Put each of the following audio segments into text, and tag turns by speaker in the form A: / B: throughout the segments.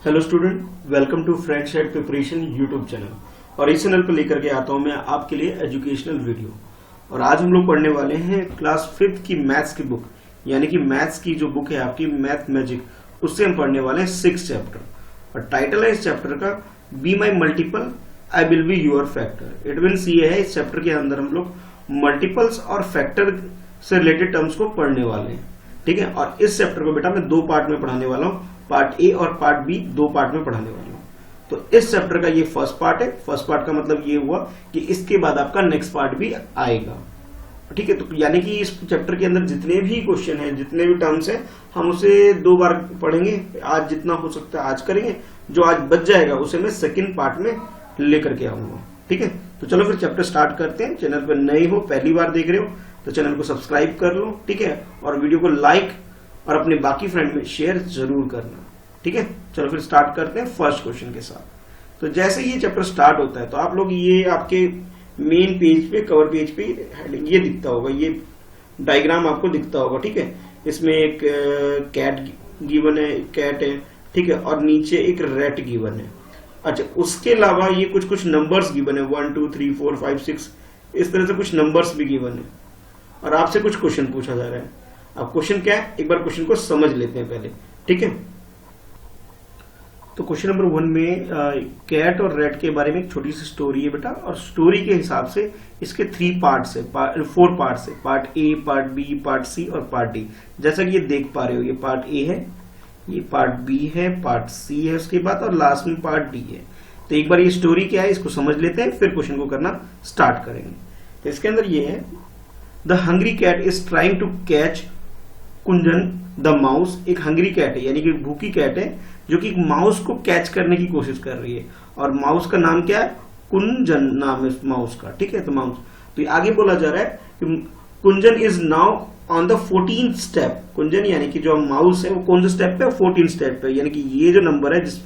A: Hello student, welcome to friends at preparation YouTube channel. और इस channel पर लेकर के आता हूं मैं आपके लिए एजुकेशनल वीडियो। और आज हम लोग पढ़ने वाले हैं क्लास 5th की मैथ्स की बुक, यानी कि मैथ्स की जो बुक है आपकी मैथ मैजिक, उससे हम पढ़ने वाले हैं 6th चैप्टर। और टाइटल है इस चैप्टर का be my multiple I will be your factor. It means ये है, इस चैप्टर के अंदर हम लोग मल्टीपल्स और फैक्टर से रिलेटेड टर्म्स को पढ़ने वाले हैं। ठीक है, और इस चैप्टर को बेटा मैं दो पार्ट में पढ़ाने वाला हूँ, पार्ट ए और पार्ट बी, दो पार्ट में पढ़ाने वाला हूँ। तो इस चैप्टर का ये फर्स्ट पार्ट है। फर्स्ट पार्ट का मतलब ये हुआ कि इसके बाद आपका नेक्स्ट पार्ट भी आएगा। ठीक है, तो यानी कि इस चैप्टर के अंदर जितने भी क्वेश्चन हैं, जितने भी टर्म्स हैं, हम उसे दो बार पढ़ेंगे। आज जितना हो सकता है आज करेंगे, जो आज बच जाएगा उसे मैं सेकेंड पार्ट में लेकर के आऊंगा। ठीक है, तो चलो फिर चैप्टर स्टार्ट करते हैं। चैनल पर नए हो, पहली बार देख रहे हो तो चैनल को सब्सक्राइब कर लो। ठीक है, और वीडियो को लाइक और अपने बाकी फ्रेंड में शेयर जरूर करना। ठीक है, चलो फिर स्टार्ट करते हैं फर्स्ट क्वेश्चन के साथ। तो जैसे ये चैप्टर स्टार्ट होता है तो आप लोग ये आपके मेन पेज पे, कवर पेज पे ये दिखता होगा, ये डायग्राम आपको दिखता होगा। ठीक है, इसमें एक कैट गिवन है, कैट है। ठीक है, और नीचे एक रैट गिवन है। अच्छा, उसके अलावा ये कुछ कुछ नंबर्स गिवन है, 1 2 3 4 5 6, इस तरह से कुछ नंबर्स भी गिवन है। और आपसे कुछ क्वेश्चन पूछा जा रहा है। अब क्वेश्चन क्या है, एक बार क्वेश्चन को समझ लेते हैं पहले। ठीक है, तो क्वेश्चन नंबर 1 में कैट और रैट के बारे में एक छोटी सी स्टोरी है बेटा। और स्टोरी के हिसाब से इसके 3 पार्ट्स है, 4 पार्ट्स है, part A, part B, part C और पार्ट डी। जैसा कि ये देख पा रहे हो, ये पार्ट ए है, ये पार्ट बी है, पार्ट सी है उसके बाद, और लास्ट में पार्ट डी है। तो एक बार ये स्टोरी क्या है इसको समझ लेते हैं, फिर क्वेश्चन को करना स्टार्ट करेंगे। तो इसके अंदर ये है, the hungry cat is trying to catch Kunjan the mouse. एक हंग्री कैट है, यानी कि भूखी कैट है, जो कि माउस को कैच करने की कोशिश कर रही है। और माउस का नाम क्या है, कुंजन नाम है माउस का। ठीक है, तो माउस, तो आगे बोला जा रहा है कि Kunjan is now on the 14th step. Kunjan यानी कि जो माउस है वो कौन से स्टेप पे है, 14 स्टेप पे। यानी कि ये जो नंबर है जिस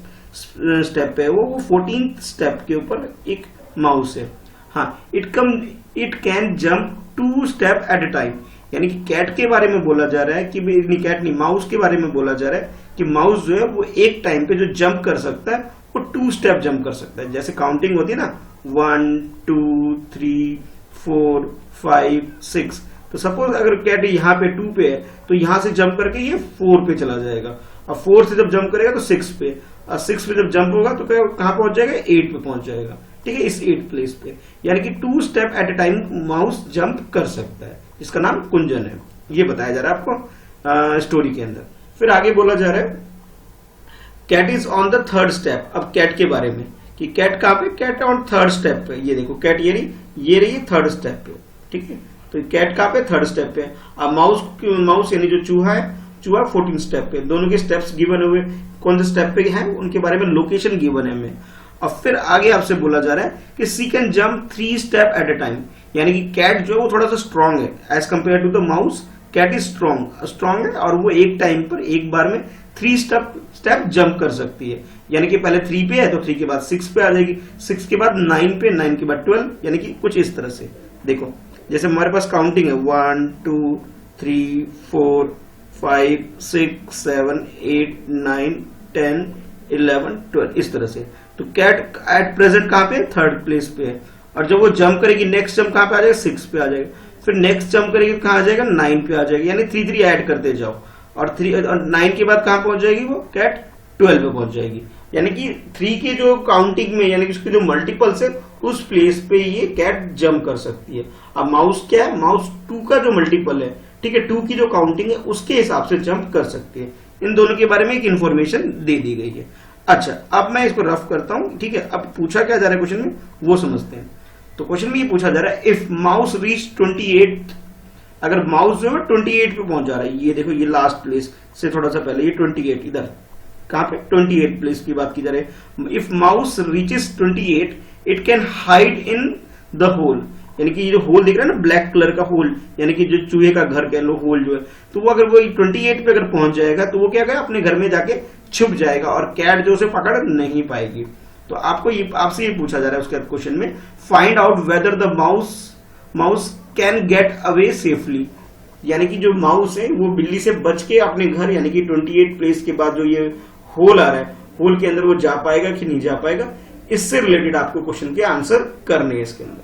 A: स्टेप पे है वो 14th स्टेप के ऊपर एक माउस है। हाँ, it can jump 2 step at a time. यानी कि कैट के बारे में बोला जा रहा है कि कैट नहीं, माउस के बारे में बोला जा रहा है कि माउस जो है वो एक टाइम पे जो जंप कर सकता है वो 2 स्टेप जंप कर सकता है। जैसे काउंटिंग होती है ना, 1 2 3 4 5 6। तो सपोज अगर कैट यहाँ पे 2 पे है तो यहां से जंप करके ये 4 पे चला जाएगा। और 4 से जब जंप करेगा तो 6 पे, और 6 पे जब जंप होगा तो कहां पहुंच जाएगा, 8 पे पहुंच जाएगा। ठीक है, इस 8 प्लेस पे, यानी कि 2 step at a time mouse jump कर सकता है, जिसका नाम कुंजन है। ये बताया जा रहा है आपको स्टोरी के अंदर। फिर आगे बोला जा रहा है cat is on the 3rd step. अब कैट के बारे में कि कैट कहां पे, कैट ऑन 3rd स्टेप पे। ये देखो कैट ये रही 3rd स्टेप पे। ठीक है, तो कैट कहां पे, 3rd स्टेप पे। अब माउस यानी जो चूहा है, चूहा 14 स्टेप पे। दोनों के स्टेप्स गिवन हुए, कौन से स्टेप पे है उनके बारे में लोकेशन गिवन है हमें। और फिर आगे आपसे बोला जा रहा है कि she can jump 3 step at a time. यानी कि कैट जो है वो थोड़ा सा स्ट्रांग है as compared to the mouse. Cat is strong है और वो एक टाइम पर, एक बार में 3 स्टेप जंप कर सकती है। यानी कि पहले 3 पे है तो 3 के बाद 6 पे आ जाएगी, 6 के बाद 9 पे, 9 के बाद 12, यानी कि कुछ इस तरह से। देखो जैसे हमारे पास काउंटिंग है 1 2 3 4 5 6 7 8 9 10 11 12, इस तरह से। तो कैट एट प्रेजेंट कहां पे, 3rd प्लेस पे है। और जब वो जंप करेगी, नेक्स्ट जंप कहां पे आ जाएगा, 6 पे आ जाएगा। फिर नेक्स्ट जंप करेगी कहां आ जाएगा, 9 पे आ जाएगी। यानी 3 3 ऐड करते जाओ, और 9 के बाद कहां पहुंच जाएगी वो कैट, 12 पे पहुंच जाएगी। यानी कि 3 के जो काउंटिंग में, यानी कि उसके जो मल्टीपल्स है उस प्लेस पे ये कैट जंप कर सकती है। अब माउस क्या है, माउस 2 का जो मल्टीपल है, ठीक है, 2 की जो काउंटिंग है उसके हिसाब से जंप कर सकती है। इन दोनों के बारे में एक इन्फॉर्मेशन दे दी गई है। अच्छा, अब मैं इसको रफ करता हूं। ठीक है, अब पूछा क्या जा रहा है क्वेश्चन में वो समझते हैं। तो क्वेश्चन में ये पूछा जा रहा है इफ माउस रीच 28, अगर माउस जो है 28 पे पहुंच जा रहा है। ये देखो, ये लास्ट प्लेस से थोड़ा सा पहले, ये 28 इधर कहां पे, 28 प्लेस की बात की जा रही है। If mouse reaches 28 it can hide in the hole. यानी कि ये जो होल दिख रहा है ना, ब्लैक कलर का होल, यानी कि जो चूहे का घर कह लो, होल जो है, तो वो अगर वो 28 पे अगर पहुंच जाएगा तो वो क्या करेगा, अपने घर में जाके छुप जाएगा और कैट जो उसे पकड़ नहीं पाएगी। तो आपसे ये पूछा जा रहा है उसके क्वेश्चन में, find out whether the mouse can get away safely. यानी कि जो माउस है वो बिल्ली से बच के अपने घर, यानी कि 28 प्लेस के बाद जो ये होल आ रहा है होल के अंदर वो जा पाएगा कि नहीं जा पाएगा, इससे रिलेटेड आपको क्वेश्चन के आंसर करने हैं इसके अंदर।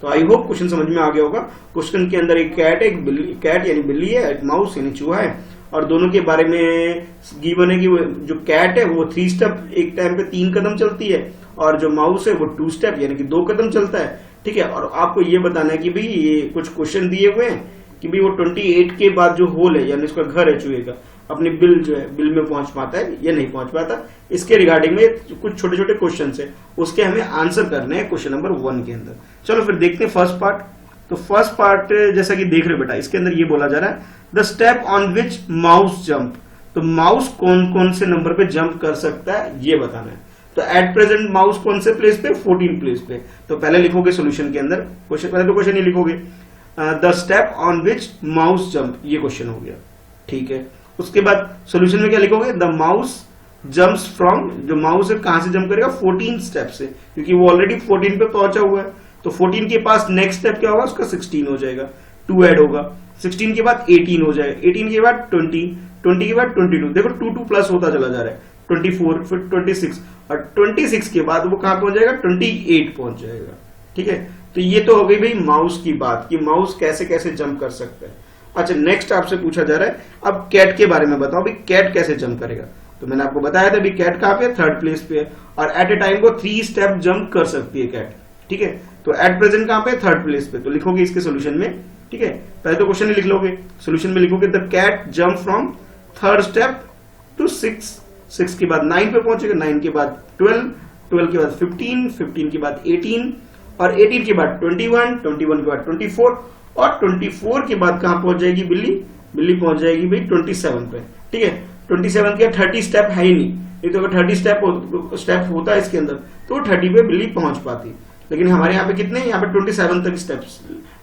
A: तो आई होप क्वेश्चन समझ में आ गया होगा। क्वेश्चन के अंदर एक कैट है, एक बिल्ली, कैट यानी बिल्ली है, एक माउस यानी चूहा है, और दोनों के बारे में गिवन है कि जो कैट है वो 3 स्टेप एक टाइम पे 3 कदम चलती है, और जो माउस है वो 2 स्टेप यानी कि 2 कदम चलता है। ठीक है, और आपको ये बताना है कि भाई ये कुछ क्वेश्चन दिए हुए हैं कि भाई वो 28 के बाद जो होल है यानी उसका घर है चूहे का, अपनी बिल जो है बिल में पहुंच पाता है या नहीं पहुंच पाता, इसके रिगार्डिंग में कुछ छोटे छोटे क्वेश्चन है, उसके हमें आंसर करने हैं क्वेश्चन नंबर 1 के अंदर। चलो फिर देखते हैं फर्स्ट पार्ट। तो फर्स्ट पार्ट जैसा कि देख रहे हो बेटा, इसके अंदर ये बोला जा रहा है the step on which mouse jump. तो माउस कौन कौन से नंबर पे जंप कर सकता है ये बताना है। तो एट प्रेजेंट माउस कौन से प्लेस पे, 14 प्लेस पे। तो पहले लिखोगे सोल्यूशन के अंदर क्वेश्चन, पहले तो क्वेश्चन ही लिखोगे the step on which mouse jump, ये क्वेश्चन हो गया। ठीक है, उसके बाद सोल्यूशन में क्या लिखोगे, द माउस जंप्स फ्रॉम, जो माउस है कहां से जंप करेगा, 14 स्टेप से, क्योंकि वो ऑलरेडी 14 पे पहुंचा हुआ है। तो 14 के पास नेक्स्ट स्टेप क्या होगा, उसका 16 हो जाएगा, 2 ऐड होगा, 16 के बाद 18 हो जाएगा, 18 के बाद 20, 20 के बाद 22, देखो 2 प्लस होता चला जा रहा है, 24, फिर 26, और 26 के बाद वो कहां पहुंच जाएगा, 28 पहुंच जाएगा। ठीक है, तो ये तो हो गई भाई माउस की बात कि माउस कैसे कैसे जंप कर सकता है। अच्छा, नेक्स्ट आपसे पूछा जा रहा है अब कैट के बारे में बताओ, भाई कैट कैसे जंप करेगा। तो मैंने आपको बताया था भाई कैट कहां पे, 3rd प्लेस पे है, और एट ए टाइम को 3 स्टेप जंप कर सकती है कैट। ठीक है, तो एट प्रेजेंट कहां पे, 3rd प्लेस पे। तो लिखोगे इसके सोल्यूशन में। ठीक है, पहले तो क्वेश्चन ही लिख लोगे, सोल्यूशन में लिखोगे the cat jump from 3rd step to 6, 6 के बाद 9 पे पहुंचेगा, 9 के बाद 12, 12 के बाद 15, 15 के बाद 18, और 18 के बाद 21, 21 के बाद 24, और 24 के बाद कहां पहुंच जाएगी बिल्ली, बिल्ली पहुंच जाएगी भाई 27 पे। ठीक है, 27 के 30 स्टेप है ही नहीं तो अगर 30 स्टेप होता है इसके अंदर तो 30 पे बिल्ली पहुंच पाती, लेकिन हमारे यहाँ पे कितने, यहाँ पे 27 तक स्टेप्स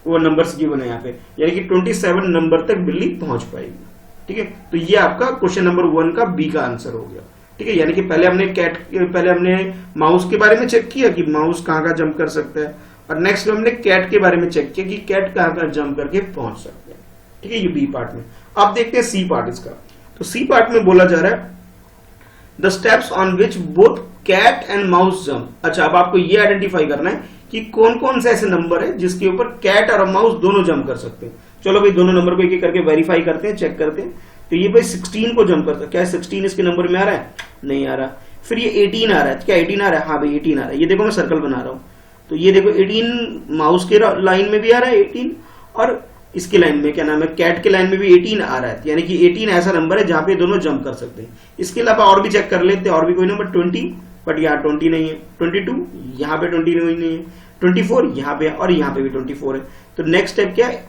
A: वो नंबर्स गिवन है यहाँ पे, यानी कि 27 नंबर तक बिल्ली पहुंच पाएगी। ठीक है, तो ये आपका क्वेश्चन नंबर 1 का बी का आंसर हो गया। ठीक है, यानी कि पहले हमने माउस के बारे में चेक किया कि माउस कहाँ का जंप कर सकता है, और नेक्स्ट में हमने कैट के बारे में चेक किया कि कैट कहाँ जंप करके पहुंच सकते हैं। ठीक है, ये बी पार्ट में। अब देखते हैं सी पार्ट इसका। तो सी पार्ट में बोला जा रहा है the steps on which both cat and mouse jump. अच्छा, अब आपको ये आइडेंटिफाई करना है कि कौन कौन से ऐसे नंबर है जिसके ऊपर कैट और माउस दोनों जंप कर सकते हैं। चलो भाई दोनों नंबर को एक एक करके वेरीफाई करते हैं, चेक करते हैं। तो ये भाई 16 को जंप करता है, क्या 16 इसके नंबर में आ रहा है, नहीं आ रहा। फिर ये 18 आ रहा है, क्या 18 आ रहा है, हाँ भाई 18 आ रहा है। ये देखो मैं सर्कल बना रहा हूं, तो ये देखो 18 माउस के लाइन में भी आ रहा है 18, और इसके लाइन में क्या नाम है, कैट के लाइन में भी 18 आ रहा है, यानी कि 18 ऐसा नंबर है जहां पे दोनों जंप कर सकते हैं। इसके अलावा और भी चेक कर लेते हैं, और भी कोई नंबर 20, बट यहाँ 20 नहीं है, 22 यहाँ पे 20 नहीं है, 24 यहाँ पे, और यहाँ पे भी 24 है। तो नेक्स्ट स्टेप क्या है,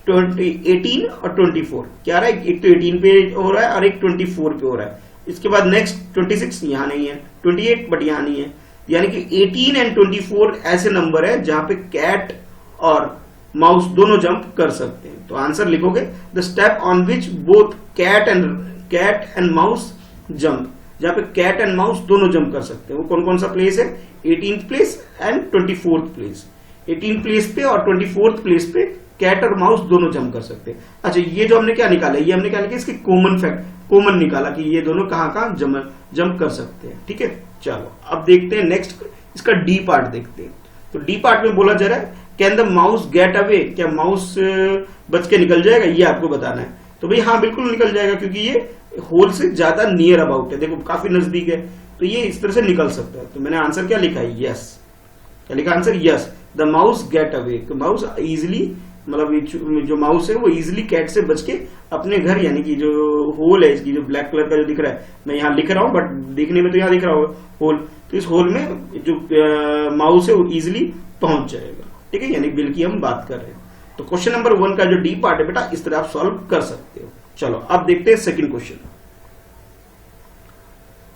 A: 18 और 24 क्या आ रहा है, एक तो 18 पे हो रहा है और एक 24 पे हो रहा है। इसके बाद नेक्स्ट 26 यहाँ नहीं है, 28 बट यहाँ नहीं है, यानी कि 18 एंड 24 ऐसे नंबर है जहां पे कैट और माउस दोनों जंप कर सकते हैं। तो आंसर लिखोगे the step on which both cat and mouse jump, जहां पे कैट एंड माउस दोनों जंप कर सकते हैं। वो कौन कौन सा प्लेस है, 18th place and 24th place. 18th place पे और 24th प्लेस पे कैट और माउस दोनों जंप कर सकते हैं। अच्छा, ये जो हमने क्या निकाला, ये हमने क्या निकाला, इसकी कॉमन निकाला कि ये दोनों कहां कहां जंप कर सकते हैं। ठीक है, चलो अब देखते हैं नेक्स्ट, इसका डी पार्ट देखते हैं। तो डी पार्ट में बोला जा रहा है can the mouse get away, क्या माउस बच के निकल जाएगा, ये आपको बताना है। तो भाई हाँ बिल्कुल निकल जाएगा, क्योंकि ये होल से ज्यादा नियर अबाउट है, देखो काफी नजदीक है, तो ये इस तरह से निकल सकता है। तो मैंने आंसर क्या लिखा है, यस। क्या लिखा answer, yes, the mouse gate away. तो माउस इजिली, मतलब जो माउस है वो इजिली कैट से बच के अपने घर, यानी कि जो होल है इसकी, जो ब्लैक कलर का जो दिख रहा है, मैं यहाँ लिख रहा हूँ बट देखने में तो यहाँ दिख रहा होगा होल, तो इस होल में जो माउस है वो इजिली पहुंच जाएगा। ठीक है, यानी बिल की हम बात कर रहे हैं। तो क्वेश्चन नंबर 1 का जो डी पार्ट है बेटा, इस तरह आप सॉल्व कर सकते हो। चलो अब देखते हैं सेकंड क्वेश्चन।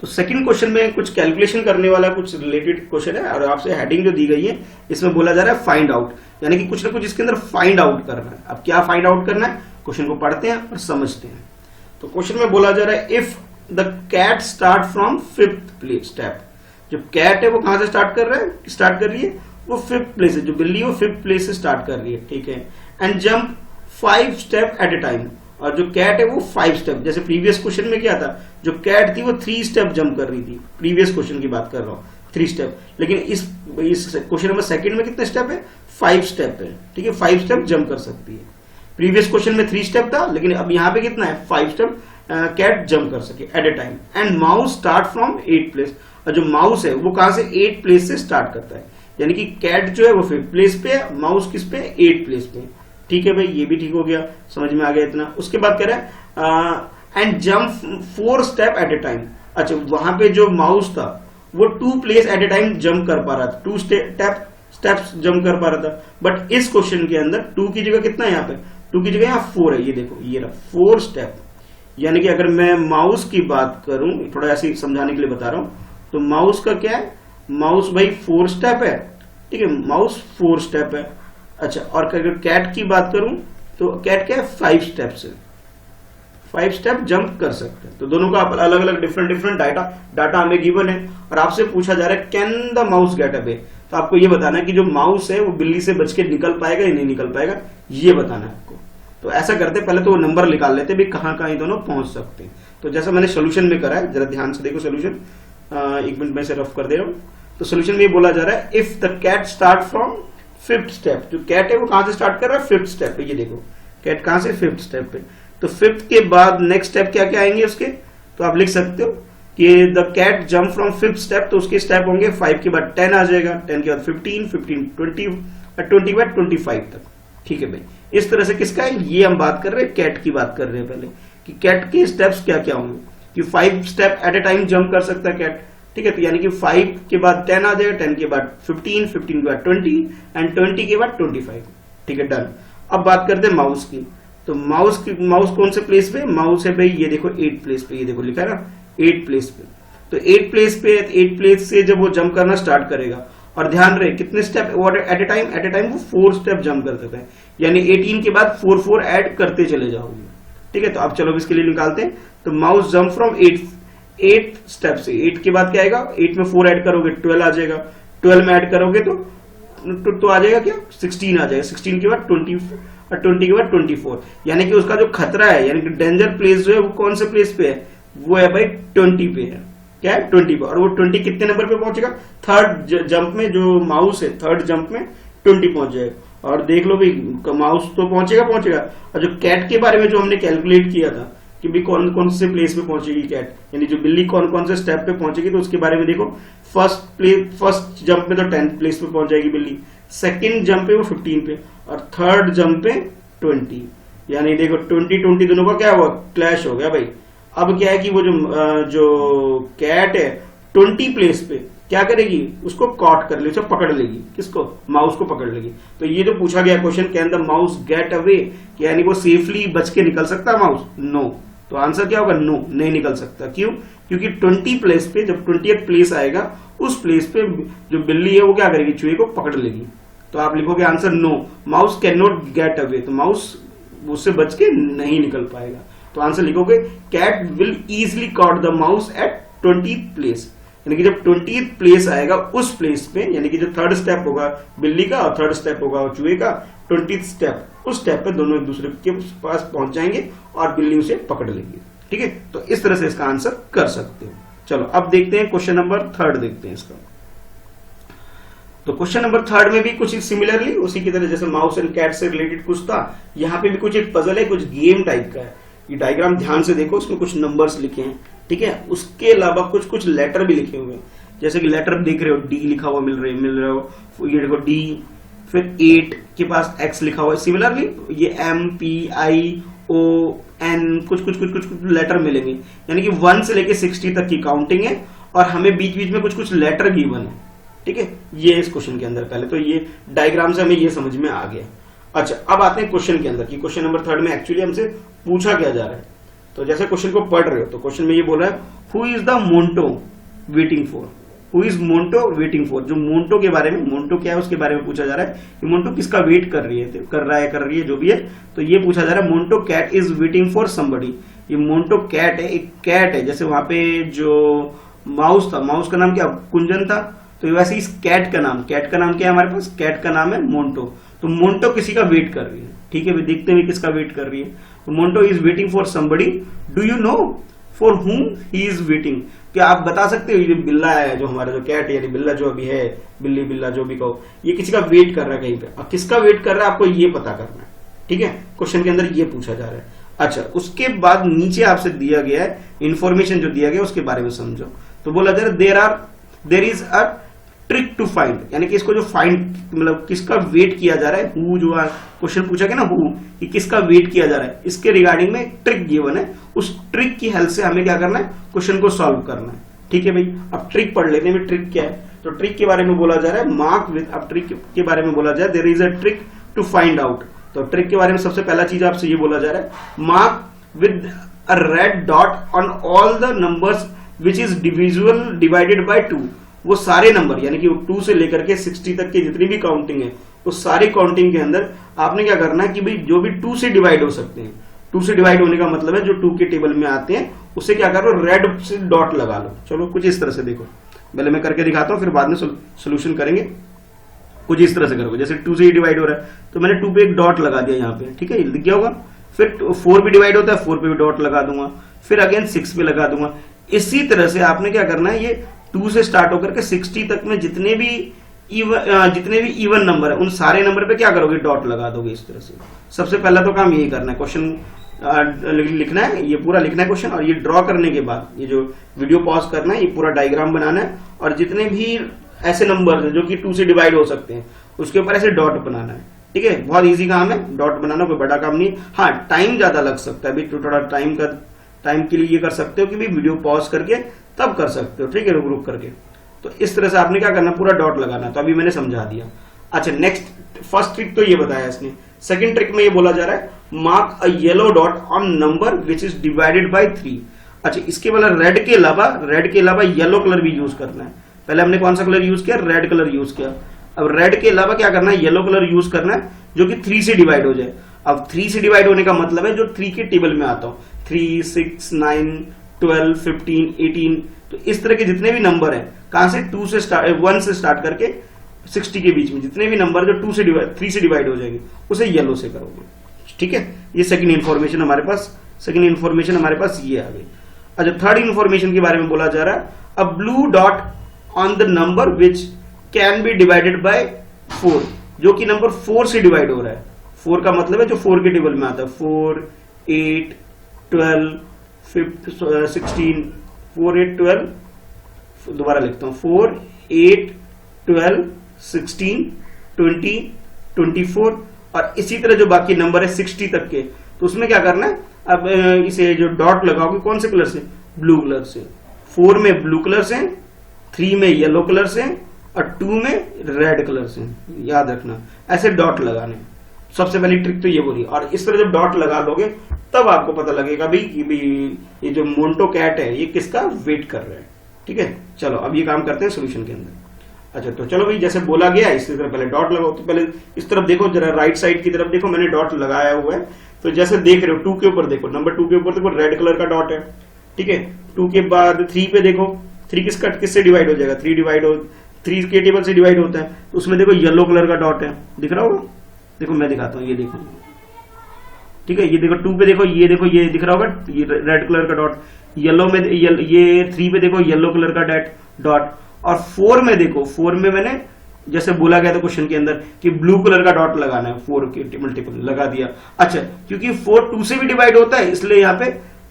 A: तो सेकंड क्वेश्चन में कुछ कैलकुलेशन करने वाला कुछ रिलेटेड क्वेश्चन है, और आपसे हेडिंग जो दी गई है इसमें बोला जा रहा है फाइंड आउट, यानी कि कुछ ना कुछ इसके अंदर फाइंड आउट करना है। अब क्या फाइंड आउट करना है, क्वेश्चन को पढ़ते हैं और समझते हैं। तो क्वेश्चन में बोला जा रहा है if the cat start from 5th step, जो कैट है वो कहां से स्टार्ट कर रही है, वो 5th प्लेस है, जो बिल्ली है वो 5th प्लेस से स्टार्ट कर रही है। ठीक है, and jump 5 step at a time, और जो कैट है वो 5 स्टेप। जैसे प्रीवियस क्वेश्चन में क्या था, जो कैट थी वो 3 स्टेप जंप कर रही थी, प्रीवियस क्वेश्चन की बात कर रहा हूँ, 3 स्टेप। लेकिन इस क्वेश्चन नंबर सेकंड में कितने स्टेप है, 5 स्टेप है, ठीक है, 5 स्टेप जंप कर सकती है। प्रीवियस क्वेश्चन में 3 स्टेप था, लेकिन अब यहाँ पे कितना है, 5 स्टेप कैट जंप कर सके at a time. And mouse start from 8 place, और जो माउस है वो कहां से, 8 प्लेस से स्टार्ट करता है। यानी कि कैट जो है वो 5th प्लेस पे है, माउस किस पे, 8 प्लेस पे। ठीक है भाई, ये भी ठीक हो गया, समझ में आ गया इतना। उसके बाद कह रहा है and jump 4 step at a time. अच्छा, वहां पे जो माउस था वो 2 place at a time jump कर पा रहा था, 2 स्टेप्स जंप कर पा रहा था। बट इस क्वेश्चन के अंदर 2 की जगह कितना है, यहाँ पे 2 की जगह यहाँ 4 है। ये देखो, ये रहा 4 स्टेप। यानी कि अगर मैं माउस की बात करूं, थोड़ा ऐसे समझाने के लिए बता रहा हूं, तो माउस का क्या है, माउस भाई 4 स्टेप है, ठीक है, माउस 4 स्टेप है। अच्छा, और अगर कैट की बात करूं तो कैट क्या है, 5 स्टेप से 5 स्टेप जंप कर सकते हैं। तो दोनों का अलग अलग डिफरेंट डाटा हमें गिवन है, और आपसे पूछा जा रहा है can the mouse gate away. तो आपको ये बताना है कि जो माउस है वो बिल्ली से बच के निकल पाएगा या नहीं निकल पाएगा, ये बताना है आपको। तो ऐसा करते पहले तो वो नंबर निकाल लेते भी कहां कहां ये दोनों पहुंच सकते हैं। तो जैसा मैंने सोल्यूशन में करा है, जरा ध्यान से देखो सोल्यूशन, 1 मिनट में से रफ कर दे रहा हूं। तो सोल्यूशन में ये बोला जा रहा है if the cat start from 5th step, जो कैट है वो कहां से स्टार्ट कर रहा है, 5th स्टेप पे। ये देखो कैट कहां से, 5th स्टेप पे। तो 5th के बाद नेक्स्ट स्टेप क्या क्या आएंगे उसके, तो आप लिख सकते हो कि the cat jump from 5th step, तो उसके स्टेप होंगे 5 के बाद 10 आ जाएगा, 10 के बाद 15, 15 20 और 20 के बाद 25 तक। ठीक है भाई, इस तरह से किसका है, ये हम बात कर रहे हैं, कैट की बात कर रहे हैं पहले कि कैट के स्टेप्स क्या क्या होंगे, कि 5 step at a time jump कर सकता है कैट। ठीक है, तो यानी कि 5 के बाद 10 आ जाएगा, 10 के बाद 15, 15 के बाद 20 एंड 20 के बाद 25। ठीक है, डन। अब बात करते हैं माउस की। तो माउस कौन से प्लेस पे, माउस है भाई ये देखो 8 प्लेस पे, ये देखो लिखा है ना 8 प्लेस पे। तो 8 प्लेस से जब वो जंप करना स्टार्ट करेगा, और ध्यान रहे कितने स्टेप एट ए टाइम वो 4 स्टेप जंप कर सकता है, यानी 18 के बाद 4 ऐड करते चले जाओगे। ठीक है, तो अब चलो इसके लिए निकालते हैं। तो माउस जंप फ्रॉम 8 स्टेप से, 8 के बाद क्या आएगा, 8 में 4 ऐड करोगे 12 आ जाएगा, 12 में ऐड करोगे तो आ जाएगा क्या, 16 आ जाएगा, 16 के बाद 20 और 20 के बाद 24। यानी कि उसका जो खतरा है, यानी कि डेंजर प्लेस जो है वो कौन से प्लेस पे है, वो है भाई 20 पे है। क्या है, 20 पे। और वो 20 कितने नंबर पे पहुंचेगा, 3rd जंप में, जो माउस है 3rd जंप में 20 पहुंच जाएगा। और देख लो भाई माउस तो पहुंचेगा। और जो कैट के बारे में जो हमने कैलकुलेट किया था कि भी कौन कौन से प्लेस पे पहुंचेगी कैट, यानी जो बिल्ली कौन कौन से स्टेप पे पहुंचेगी, तो उसके बारे में देखो, फर्स्ट जंप में तो 10th प्लेस पे पहुंच जाएगी बिल्ली, 2nd जंप पे वो 15 पे, और 3rd जंप पे 20। यानी देखो 20 दोनों का क्या हुआ, क्लैश हो गया भाई। अब क्या है कि वो जो कैट है 20 प्लेस पे क्या करेगी, उसको कॉट कर लेगी, उसे पकड़ लेगी, किसको, माउस को पकड़ लेगी। तो ये जो पूछा गया question, can the mouse get away, यानी वो सेफली बच के निकल सकता है माउस, नो। तो आंसर क्या होगा, नो, नहीं निकल सकता। क्यों, क्योंकि 20 प्लेस पे जब 20th प्लेस आएगा, उस प्लेस पे जो बिल्ली है वो क्या करेगी, चूहे को पकड़ लेगी। तो आप लिखोगे answer no, mouse can not get away, तो माउस उससे बच के नहीं निकल पाएगा। तो आंसर लिखोगे cat will easily caught the mouse at 20th place, यानी कि जब 20th प्लेस आएगा उस प्लेस पे, यानी कि जो 3rd स्टेप होगा बिल्ली का और 3rd स्टेप होगा चूहे का, 20th स्टेप, उस स्टेप पे दोनों एक दूसरे के पास पहुंच जाएंगे और बिल्ली उसे पकड़ लेगी। ठीक है, तो इस तरह से इसका आंसर कर सकते हो। चलो अब देखते हैं क्वेश्चन नंबर 3 देखते हैं इसका। तो क्वेश्चन नंबर 3 में भी कुछ सिमिलरली उसी की तरह जैसे माउस एंड कैट से रिलेटेड कुछ था, यहाँ पे भी कुछ एक पजल है, कुछ गेम टाइप का है। ये डायग्राम ध्यान से देखो, उसमें कुछ नंबर्स लिखे हैं, ठीक है, उसके अलावा कुछ लेटर भी लिखे हुए हैं। जैसे कि लेटर देख रहे हो, डी लिखा हुआ मिल रहे हो, ये देखो डी, फिर 8 के पास एक्स लिखा हुआ है। सिमिलरली ये एम, पी, आई, ओ, एन, कुछ लेटर मिलेंगे, यानी कि 1 से लेके 60 तक की काउंटिंग है, और हमें बीच बीच में कुछ लेटर गिवन है। ठीक है, ये इस क्वेश्चन के अंदर पहले तो ये डायग्राम से हमें ये समझ में आ गया। अच्छा, अब आते हैं क्वेश्चन के अंदर कि क्वेश्चन नंबर 3 में एक्चुअली हमसे पूछा क्या जा रहा है। तो जैसे क्वेश्चन को पढ़ रहे हो तो क्वेश्चन में ये बोल रहा है who is the Monte waiting for, who is Monte waiting for. जो मोंटो के बारे में, मोंटो क्या है उसके बारे में पूछा जा रहा है कि मोंटो किसका वेट कर रही है, कर रही है जो भी है। तो ये पूछा जा रहा है Monto cat is waiting for somebody. ये मोंटो कैट है, एक कैट है, जैसे वहां पे जो माउस था, माउस का नाम क्या, कुंजन था, तो वैसे इस कैट का नाम क्या है हमारे पास, कैट का नाम है मोंटो। तो मोंटो किसी का वेट कर रही है। ठीक है, देखते हैं किसका वेट कर रही है। Monte is waiting for somebody, do you know for whom he is waiting? क्या आप बता सकते हो ये बिल्ला है, जो हमारा जो कैट यानी बिल्ला जो अभी है, बिल्ली बिल्ला जो भी कहो, ये किसी का वेट कर रहा है कहीं पे, अब किसका वेट कर रहा है आपको ये पता करना है, ठीक है, क्वेश्चन के अंदर ये पूछा जा रहा है। अच्छा, उसके बाद नीचे आपसे दिया गया है इंफॉर्मेशन जो दिया गया उसके बारे में समझो। तो बोला जा रहा है there is a trick to find, यानी कि इसको जो फाइंड मतलब किसका वेट किया जा रहा है, हु जो क्वेश्चन पूछा गया ना, हु, कि किसका वेट किया जा रहा है, इसके रिगार्डिंग में एक ट्रिक गिवन है, उस ट्रिक की हेल्प से हमें क्या करना है, क्वेश्चन को सॉल्व करना है, ठीक है भाई। अब ट्रिक पढ़ लेते हैं, ट्रिक क्या है। तो ट्रिक के बारे में बोला जा रहा है मार्क विद, अब ट्रिक के बारे में बोला जा रहा है there is a trick to find out. तो ट्रिक के बारे में सबसे पहला चीज आपसे ये बोला जा रहा है mark with a red dot on all the numbers which is divided bye 2, वो सारे नंबर यानी कि 2 से लेकर के 60 तक के जितनी भी काउंटिंग है उस सारी काउंटिंग के अंदर आपने क्या करना है कि भाई जो भी 2 से डिवाइड हो सकते हैं, 2 से डिवाइड होने का मतलब है जो 2 के टेबल में आते हैं उसे क्या करो, रेड से डॉट लगा लो। चलो कुछ इस तरह से देखो, पहले मैं करके दिखाता हूं फिर बाद में सोल्यूशन करेंगे। कुछ इस तरह से करोगे, जैसे 2 से ही डिवाइड हो रहा है तो मैंने 2 पे एक डॉट लगा दिया यहाँ पे, ठीक है, दिख गया होगा। फिर 4 पे डिवाइड होता है, 4 पे भी डॉट लगा दूंगा, फिर अगेन 6 पे लगा दूंगा। इसी तरह से आपने क्या करना है, ये 2 से स्टार्ट होकर के 60 तक में जितने भी इवन नंबर है उन सारे नंबर पे क्या करोगे, डॉट लगा दोगे इस तरह से। सबसे पहला तो काम यही करना है, क्वेश्चन लिखना है, ये पूरा लिखना है क्वेश्चन, और ये ड्रॉ करने के बाद ये जो वीडियो पॉज करना है, ये पूरा डायग्राम बनाना है, और जितने भी ऐसे नंबर जो कि 2 से डिवाइड हो सकते हैं उसके ऊपर ऐसे डॉट बनाना है, ठीक है। बहुत इजी काम है, डॉट बनाना कोई बड़ा काम नहीं। हाँ, टाइम ज्यादा लग सकता है, थोड़ा टाइम के लिए ये कर सकते हो कि वीडियो पॉज करके तब कर सकते हो, ठीक है, रुक रुक करके। तो इस तरह से आपने क्या करना, पूरा डॉट लगाना। तो अभी मैंने समझा दिया। अच्छा, नेक्स्ट फर्स्ट ट्रिक तो ये बताया इसने। सेकंड ट्रिक में ये बोला जा रहा है mark a yellow dot on number which is divided bye 3। अच्छा, इसके वाला रेड के अलावा येलो कलर भी यूज करना है। पहले हमने कौन सा कलर यूज किया, रेड कलर यूज किया। अब रेड के अलावा क्या करना है, येलो कलर यूज करना है जो कि 3 से डिवाइड हो जाए। अब 3 से डिवाइड होने का मतलब है जो 3 के टेबल में आता हो, 3, 6, 9, 12, 15, 18, तो इस तरह के जितने भी नंबर हैं, कहां से 1 से स्टार्ट करके 60 के बीच में जितने भी नंबर जो 3 से डिवाइड हो जाएंगे उसे येलो से करोगे, ठीक है। ये सेकंड इन्फॉर्मेशन हमारे पास ये आ गई। अच्छा, थर्ड इन्फॉर्मेशन के बारे में बोला जा रहा है a blue dot on the number which can be divided by 4, जो कि नंबर 4 से डिवाइड हो रहा है। 4 का मतलब है जो 4 के टेबल में आता है, 4, 8, 12, 16, 4, 8, 12, दोबारा लिखता हूं, 4, 8, 12, 16, 20, 24, और इसी तरह जो बाकी नंबर है 60 तक के, तो उसमें क्या करना है, अब इसे जो डॉट लगाओगे कौन से कलर से, ब्लू कलर से। 4 में ब्लू कलर से, 3 में येलो कलर से, और 2 में रेड कलर से, याद रखना ऐसे डॉट लगाने। सबसे पहली ट्रिक तो ये बोली, और इस तरह जब डॉट लगा लोगे तब आपको पता लगेगा भाई कि ये जो मोंटो कैट है ये किसका वेट कर रहा है, ठीक है। चलो अब ये काम करते हैं सोल्यूशन के अंदर। अच्छा, तो चलो भाई, जैसे बोला गया इसी तरह पहले डॉट लगाओ। तो पहले इस तरफ देखो, जरा राइट साइड की तरफ देखो, मैंने डॉट लगाया हुआ है। तो जैसे देख रहे हो 2 के ऊपर देखो, नंबर 2 के ऊपर देखो रेड कलर का डॉट है, ठीक है। 2 के बाद 3 पे देखो, 3 किससे डिवाइड हो जाएगा, 3 के टेबल से डिवाइड होता है, तो उसमें देखो येलो कलर का डॉट है, दिख रहा होगा, देखो मैं दिखाता हूँ, ये देखो, ठीक है, ये देखो 2 पे देखो, ये दिख रहा होगा, ये रेड कलर का डॉट। येलो में ये 3 पे देखो येलो कलर का डॉट, और 4 में देखो, 4 में मैंने जैसे बोला गया था क्वेश्चन के अंदर कि ब्लू कलर का डॉट लगाना है, 4 के मल्टीपल लगा दिया। अच्छा, क्योंकि 4 2 से भी डिवाइड होता है इसलिए यहाँ पे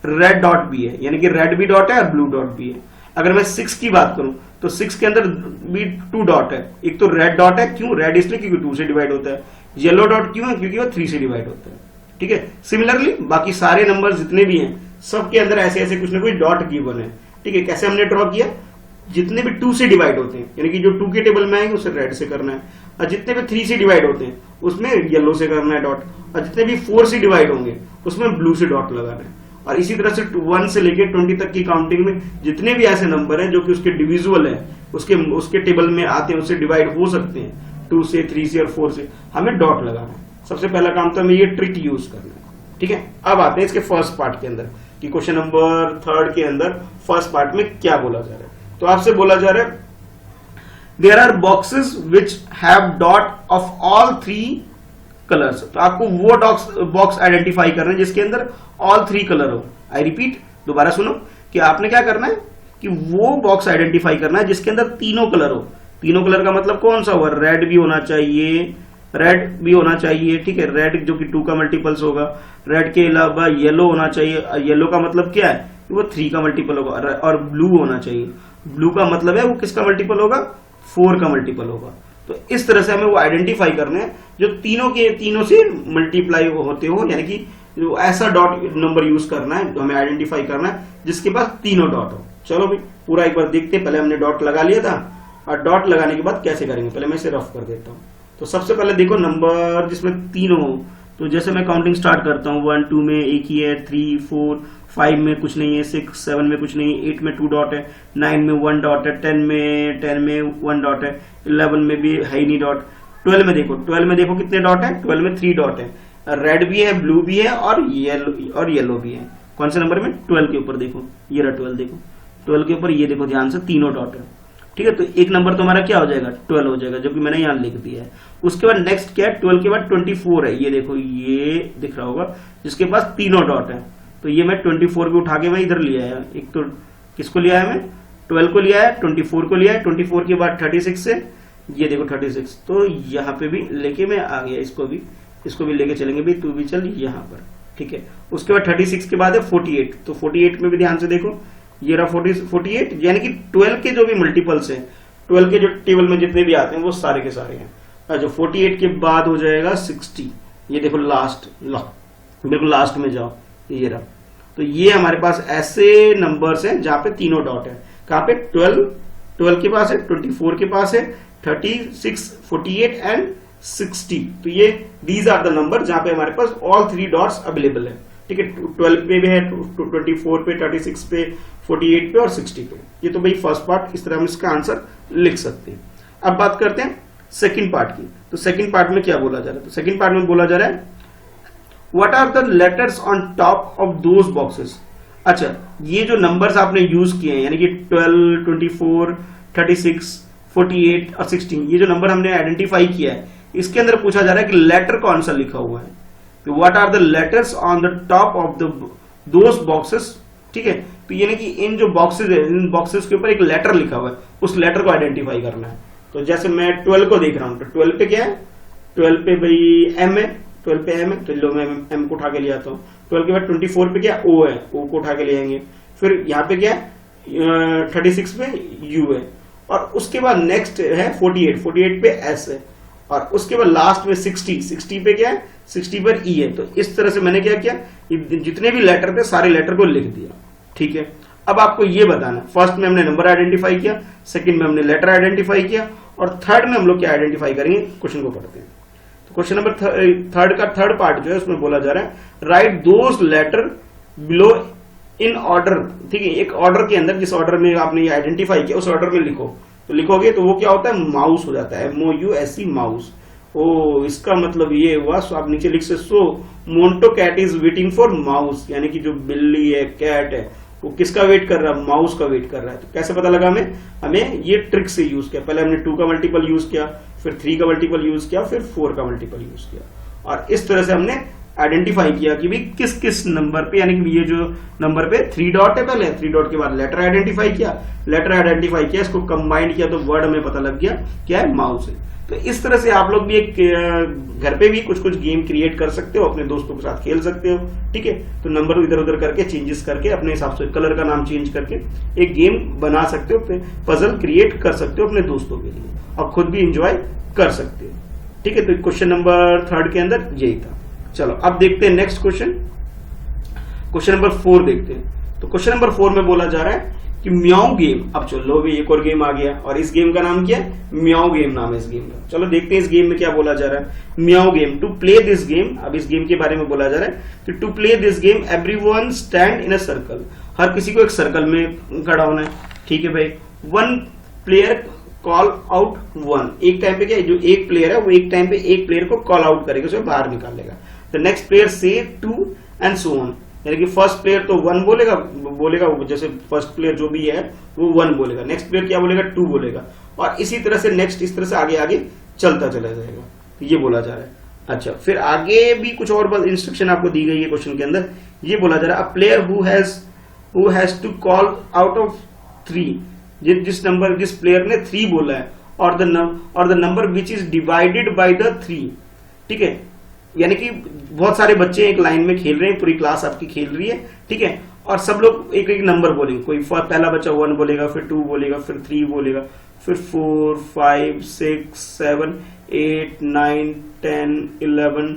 A: रेड डॉट भी है, यानी कि रेड भी डॉट है और ब्लू डॉट भी है। अगर मैं 6 की बात करूं तो 6 के अंदर भी 2 डॉट है, एक तो रेड डॉट है, क्यों रेड इसलिए क्योंकि 2 से डिवाइड होता है, येलो डॉट क्यों है क्योंकि वो 3 से डिवाइड होता है, ठीक है। सिमिलरली बाकी सारे नंबर जितने भी हैं सबके अंदर ऐसे ऐसे कुछ ना कुछ डॉट गिवन है, ठीक है। कैसे हमने ड्रॉ किया, जितने भी 2 से डिवाइड होते हैं यानी कि जो 2 के टेबल में आएंगे उसे रेड से करना है, और जितने भी 3 से डिवाइड होते हैं उसमें येलो से करना है डॉट, और जितने भी 4 से डिवाइड होंगे उसमें ब्लू से डॉट लगाना है। और इसी तरह से 1 से लेकर 20 तक की काउंटिंग में जितने भी ऐसे नंबर हैं जो कि उसके डिविजुअल है, उसके टेबल में आते हैं, उससे डिवाइड हो सकते हैं, 2 से, 3 से और 4 से, हमें डॉट लगाना है। सबसे पहला काम तो हमें ये ट्रिक यूज करना है, ठीक है। अब आते हैं इसके फर्स्ट पार्ट के अंदर कि क्वेश्चन नंबर 3 के अंदर फर्स्ट पार्ट में क्या बोला जा रहा है। तो आपसे बोला जा रहा है there are boxes which have dot of all 3 colours. तो आपको वो बॉक्स आइडेंटिफाई करना है जिसके अंदर ऑल 3 कलर हो। आई रिपीट, दोबारा सुनो कि आपने क्या करना है कि वो बॉक्स आइडेंटिफाई करना है जिसके अंदर तीनों कलर हो। तीनों कलर का मतलब कौन सा हुआ? रेड भी होना चाहिए, रेड भी होना चाहिए, ठीक है, रेड जो कि 2 का मल्टीपल्स होगा। रेड के अलावा येलो होना चाहिए, येलो का मतलब क्या है? वो 3 का मल्टीपल होगा। और ब्लू होना चाहिए, ब्लू का मतलब है वो किसका मल्टीपल होगा? 4 का मल्टीपल होगा। तो इस तरह से हमें वो आइडेंटिफाई करने हैं जो तीनों के तीनों से मल्टीप्लाई होते हो, यानी कि ऐसा डॉट नंबर यूज करना है, हमें आइडेंटिफाई करना है जिसके पास तीनों डॉट हो। चलो भाई पूरा एक बार देखते हैं। पहले हमने डॉट लगा लिया था, और डॉट लगाने के बाद कैसे करेंगे पहले मैं इसे रफ कर देता हूं। तो सबसे पहले देखो नंबर जिसमें तीनों हो, तो जैसे मैं काउंटिंग स्टार्ट करता हूँ, 1 2 में एक ही है, 3 4 5 में कुछ नहीं है, 6 7 में कुछ नहीं है, 8 में 2 डॉट है, 9 में 1 डॉट है, 10 में 1 डॉट है, 11 में भी है ही नहीं डॉट। 12 में देखो कितने डॉट है? 12 में 3 डॉट है, रेड भी है, ब्लू भी है और येलो भी है। कौन से नंबर में? 12 के ऊपर देखो, ये रहा 12, देखो 12 के ऊपर ये देखो ध्यान से तीनों डॉट है, ठीक है। तो एक नंबर तो हमारा क्या हो जाएगा? 12 हो जाएगा, जो कि मैंने यहाँ लिख दिया है। उसके बाद नेक्स्ट क्या है? 12 के बाद 24 है, ये देखो ये दिख रहा होगा जिसके पास तीनों डॉट है। तो ये मैं 24 भी उठा के मैं इधर लिया है। एक तो किसको लिया है? मैं 12 को लिया है, 24 को लिया है, 24 के बाद 36 से ये देखो 36, तो यहाँ पे भी लेके मैं आ गया, इसको भी लेके चलेंगे भाई, तू भी चल यहाँ पर, ठीक है। उसके बाद 36 के बाद है 48, तो 48 में भी ध्यान से देखो, ये रहा 48, यानी कि 12 के जो भी मल्टीपल्स हैं, 12 के जो टेबल में जितने भी आते हैं वो सारे के सारे हैं। जो 48 के बाद हो जाएगा 60, ये देखो बिल्कुल लास्ट में जाओ, ये रहा। तो ये हमारे पास ऐसे नंबर्स हैं जहां पे तीनों डॉट है। कहां पे? 12 के पास है, 24 के पास है, 36 48 एंड 60। तो ये दीज आर द नंबर जहां पे हमारे पास ऑल 3 डॉट्स अवेलेबल है, ठीक है। 12 पे भी है, 24 पे, 36 पे, 48 पे और 60 पे। ये तो भाई फर्स्ट पार्ट, इस तरह हम इसका आंसर लिख सकते हैं। अब बात करते हैं सेकंड पार्ट की। तो सेकंड पार्ट में क्या बोला जा रहा है? तो सेकंड पार्ट में बोला जा रहा है what are the letters on top of those boxes. अच्छा, ये जो नंबर्स आपने यूज किए हैं, यानी कि 12, 24, 36, 48 और 16, ये जो नंबर हमने आइडेंटिफाई किया है, इसके अंदर पूछा जा रहा है कि लेटर कौन सा लिखा हुआ है। What are the letters on the top of those boxes, ठीक है। तो यानी कि इन जो बॉक्सेस है, इन बॉक्सेस के ऊपर एक लेटर लिखा हुआ है, उस लेटर को आइडेंटिफाई करना है। तो जैसे मैं 12 को देख रहा हूं, तो 12 पे क्या है? 12 पे भाई एम है, 12 पे एम है, तो लो मैं एम को उठा के ले आता हूँ। 12 के बाद 24 पे क्या? ओ है, ओ को उठा के ले आएंगे। फिर यहाँ पे क्या है? 36 पे यू है, और उसके बाद नेक्स्ट है 48 पे एस है, और उसके बाद लास्ट में 60 पे क्या है? 60 पर ई है। तो इस तरह से मैंने क्या किया, जितने भी लेटर थे सारे लेटर को लिख दिया, ठीक है। अब आपको ये बताना, फर्स्ट में हमने नंबर आइडेंटिफाई किया, सेकंड में हमने लेटर आइडेंटिफाई किया, और थर्ड में हम लोग क्या आइडेंटिफाई करेंगे? क्वेश्चन को पढ़ते हैं। तो क्वेश्चन नंबर थर्ड का थर्ड पार्ट जो है उसमें बोला जा रहा है right those letter below in order, ठीक है। एक ऑर्डर के अंदर, जिस ऑर्डर में आपने ये आइडेंटिफाई किया उस ऑर्डर में लिखो। तो लिखोगे तो वो क्या होता है? माउस हो जाता है, MOUSE माउस। ओ, इसका मतलब ये हुआ, सो आप नीचे लिख सकते हो Monto cat is waiting for mouse, यानी कि जो बिल्ली है, कैट है, वो किसका वेट कर रहा है? माउस का वेट कर रहा है। तो कैसे पता लगा हमें ये ट्रिक से यूज किया। पहले हमने 2 का मल्टीपल यूज किया, फिर 3 का मल्टीपल यूज किया, फिर 4 का मल्टीपल यूज किया, और इस तरह से हमने आइडेंटिफाई किया कि भाई किस किस नंबर पे, यानी कि ये जो नंबर पे 3 डॉट है, पहले 3 डॉट के बाद लेटर आइडेंटिफाई किया, इसको कंबाइंड किया तो वर्ड हमें पता लग गया क्या है? माउस है। तो इस तरह से आप लोग भी एक घर पे भी कुछ गेम क्रिएट कर सकते हो, अपने दोस्तों के साथ खेल सकते हो, ठीक है। तो नंबर इधर उधर करके चेंजेस करके अपने हिसाब से कलर का नाम चेंज करके एक गेम बना सकते हो, पजल क्रिएट कर सकते हो अपने दोस्तों के लिए, और खुद भी इंजॉय कर सकते हो, ठीक है। तो क्वेश्चन नंबर 3 के अंदर यही था। चलो अब देखते हैं नेक्स्ट क्वेश्चन नंबर 4 देखते हैं। तो क्वेश्चन नंबर 4 में बोला जा रहा है कि म्याऊ गेम। अब चलो भी एक और गेम आ गया, और इस गेम का नाम क्या है? म्याऊ गेम नाम है इस गेम का। चलो देखते हैं इस गेम में क्या बोला जा रहा है। Meow game, to play this game. अब इस गेम के बारे में बोला जा रहा है कि to play this game everyone stand in a circle. हर किसी को एक सर्कल में खड़ा होना है, ठीक है भाई। 1 प्लेयर कॉल आउट 1। एक टाइम पे क्या है, जो एक प्लेयर है वो एक टाइम पे एक प्लेयर को कॉल आउट करेगा, उसे बाहर निकालेगा। द नेक्स्ट प्लेयर से 2 एंड सो ऑन, यानी कि फर्स्ट प्लेयर तो 1 बोलेगा, जैसे फर्स्ट प्लेयर जो भी है वो 1 बोलेगा, नेक्स्ट प्लेयर क्या बोलेगा? 2 बोलेगा, और इसी तरह से नेक्स्ट, इस तरह से आगे आगे चलता चला जाएगा। तो ये बोला जा रहा है अच्छा, फिर आगे भी कुछ और इंस्ट्रक्शन आपको दी गई है क्वेश्चन के अंदर। ये बोला जा रहा है a player who has to call out of 3, जिस प्लेयर ने 3 बोला है, और the number which is divided by the 3, ठीक है। यानी कि बहुत सारे बच्चे एक लाइन में खेल रहे हैं, पूरी क्लास आपकी खेल रही है, ठीक है, और सब लोग एक एक नंबर बोलेंगे। कोई पहला बच्चा 1 बोलेगा, फिर 2 बोलेगा, फिर 3 बोलेगा, फिर 4 5 6 7 8 9 10 11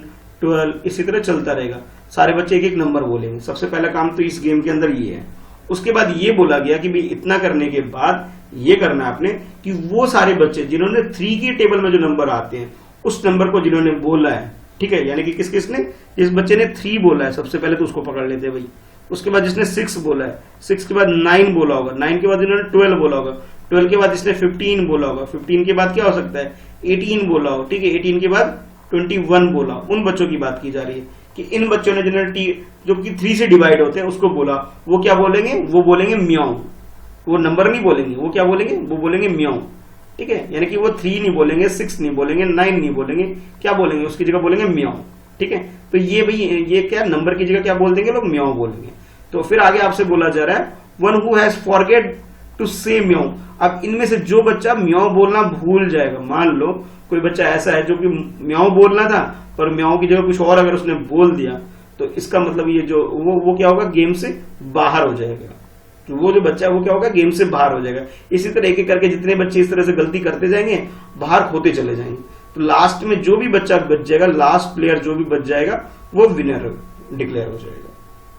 A: 12, इसी तरह चलता रहेगा। सारे बच्चे एक एक नंबर बोलेंगे। सबसे पहला काम तो इस गेम के अंदर ये है। उसके बाद ये बोला गया कि भाई इतना करने के बाद ये करना है आपने कि वो सारे बच्चे जिन्होंने 3 की टेबल में जो नंबर आते हैं उस नंबर को जिन्होंने बोला है, ठीक है, यानी कि किसने, जिस बच्चे ने 3 बोला है सबसे पहले तो उसको पकड़ लेते हैं भाई। उसके बाद जिसने 6 बोला है, 6 के बाद 9 बोला होगा, 9 के बाद जिन्होंने 12 बोला होगा, 12 के बाद जिसने 15 बोला होगा, 15 के बाद क्या हो सकता है 18 बोला हो, ठीक है, 18 के बाद 21 बोला। उन बच्चों की बात की जा रही है कि इन बच्चों ने जिन्होंने जो कि 3 से डिवाइड होते हैं उसको बोला, वो क्या बोलेंगे, वो बोलेंगे म्याऊ। वो नंबर नहीं बोलेंगे, वो क्या बोलेंगे, वो बोलेंगे म्याऊ, ठीक है। यानी कि वो 3 नहीं बोलेंगे, 6 नहीं बोलेंगे, 9 नहीं बोलेंगे, क्या बोलेंगे, उसकी जगह बोलेंगे म्याऊ, ठीक है। तो ये भाई ये क्या नंबर की जगह क्या बोल देंगे लोग, म्याऊ बोलेंगे। तो फिर आगे आपसे बोला जा रहा है one who has forget to say meow. अब इनमें से जो बच्चा म्याऊ बोलना भूल जाएगा, मान लो कोई बच्चा ऐसा है जो कि म्याऊ बोलना था पर म्याऊ की जगह कुछ और अगर उसने बोल दिया, तो इसका मतलब ये जो वो क्या होगा, गेम से बाहर हो जाएगा। तो वो जो बच्चा है वो क्या होगा, गेम से बाहर हो जाएगा। इसी तरह एक एक करके जितने बच्चे इस तरह से गलती करते जाएंगे बाहर होते चले जाएंगे। तो लास्ट में जो भी बच्चा बच जाएगा, लास्ट प्लेयर जो भी बच जाएगा वो विनर डिक्लेयर हो जाएगा।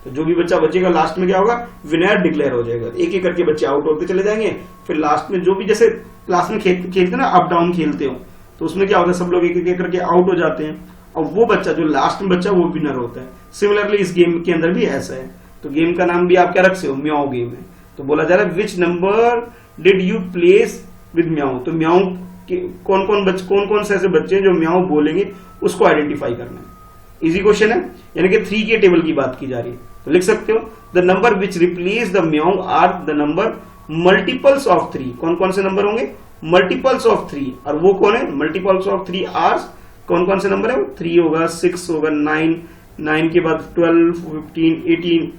A: तो जो भी बच्चा बचेगा लास्ट में क्या होगा, विनर डिक्लेयर हो जाएगा। एक एक करके बच्चे आउट होते चले जाएंगे। फिर लास्ट में जो भी, जैसे क्लास में खेलते ना, अप डाउन खेलते हो, तो उसमें क्या होता है, सब लोग एक एक करके आउट हो जाते हैं और वो बच्चा जो लास्ट में बच्चा वो विनर होता है। सिमिलरली इस गेम के अंदर भी ऐसा है। तो गेम का नाम भी आप क्या रख सकते हो, म्याऊ गेम है। तो बोला जा रहा है which number did you place with meow. तो म्याऊ कौन कौन से ऐसे बच्चे जो म्याऊ बोलेंगे उसको आइडेंटिफाई करना है। इजी क्वेश्चन है, यानी कि 3 के टेबल की बात की जा रही है। तो लिख सकते हो the number which replace the meow are the number multiples of 3। कौन कौन से नंबर होंगे, मल्टीपल्स ऑफ 3। और वो कौन है, मल्टीपल्स ऑफ 3 आर कौन कौन से नंबर है, 3 होगा, 6 होगा, 9 के बाद 12 15 18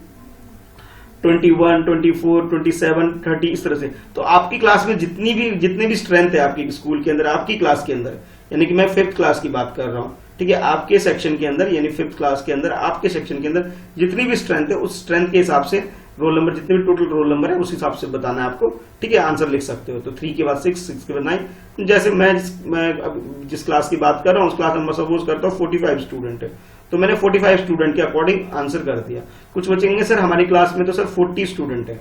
A: 21 24 27 30, इस तरह से। तो आपकी क्लास में जितने भी स्ट्रेंथ है आपकी स्कूल के अंदर, आपकी क्लास के अंदर, यानी कि मैं 5th क्लास की बात कर रहा हूं, ठीक है, आपके सेक्शन के अंदर यानी 5th क्लास के अंदर आपके सेक्शन के अंदर जितनी भी स्ट्रेंथ है उस स्ट्रेंथ के हिसाब से रोल नंबर, जितने भी टोटल रोल नंबर है उस हिसाब से बताना है आपको, ठीक है। आंसर लिख सकते हो। तो 3 के बाद 6, 6 के बाद 9। जैसे मैं अब जिस क्लास की बात कर रहा हूँ उस क्लास नंबर सपोज करता हूँ 45 स्टूडेंट है, तो मैंने 45 स्टूडेंट के अकॉर्डिंग आंसर कर दिया। कुछ बच्चे कहेंगे सर हमारी क्लास में तो सर 40 स्टूडेंट है,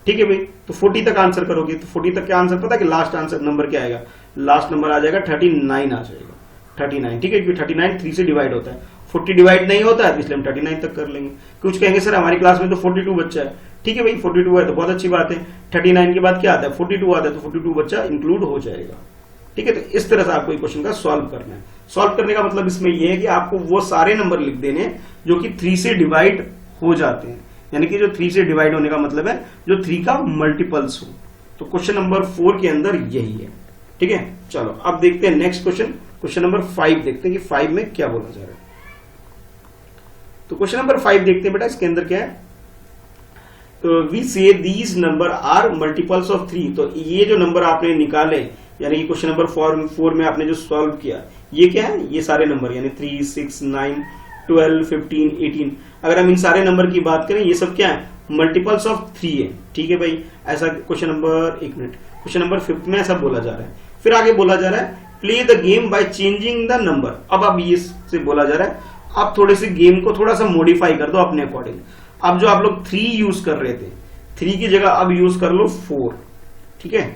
A: ठीक है भाई, तो 40 तक आंसर करोगे। तो 40 तक क्या आंसर पता है कि लास्ट आंसर नंबर क्या आएगा, लास्ट नंबर आ जाएगा 39 आ जाएगा, 39, ठीक है, क्योंकि 39 3 से डिवाइड होता है, 40 डिवाइड नहीं होता है, इसलिए हम 39 तक कर लेंगे। कुछ कहेंगे सर हमारी क्लास में तो 42 बच्चा है, ठीक है भाई, 42 है तो बहुत अच्छी बात है। 39 के बाद क्या आता है, 42 आता है, तो 42 बच्चा इंक्लूड हो जाएगा, ठीक है। तो इस तरह से आपको ये क्वेश्चन का सॉल्व करना है। सॉल्व करने का मतलब इसमें यह है कि आपको वो सारे नंबर लिख देने हैं जो कि 3 से डिवाइड हो जाते हैं, यानी कि जो 3 से डिवाइड होने का मतलब है जो 3 का मल्टीपल्स हो। तो क्वेश्चन नंबर 4 के अंदर यही है, ठीक है। चलो अब देखते हैं नेक्स्ट क्वेश्चन, क्वेश्चन नंबर 5 देखते हैं कि 5 में क्या बोला जा रहा है। तो क्वेश्चन नंबर 5 देखते हैं बेटा, इसके अंदर क्या है। तो we say these number are multiples of 3। तो ये जो नंबर आपने निकाले, यानी कि क्वेश्चन नंबर 4 में आपने जो सॉल्व किया, ये क्या है, ये सारे नंबर यानी 3 6 9 12 15 18। अगर हम इन सारे नंबर की बात करें, ये सब क्या है, मल्टीपल्स ऑफ 3 है, ठीक है भाई। ऐसा क्वेश्चन नंबर, एक मिनट, क्वेश्चन नंबर 5 में ऐसा बोला जा रहा है। फिर आगे बोला जा रहा है play the game by changing the number. अब ये से बोला जा रहा है आप थोड़े से गेम को थोड़ा सा मॉडिफाई कर दो अपने अकॉर्डिंग। अब जो आप लोग 3 यूज कर रहे थे, 3 की जगह अब यूज कर लो 4, ठीक है।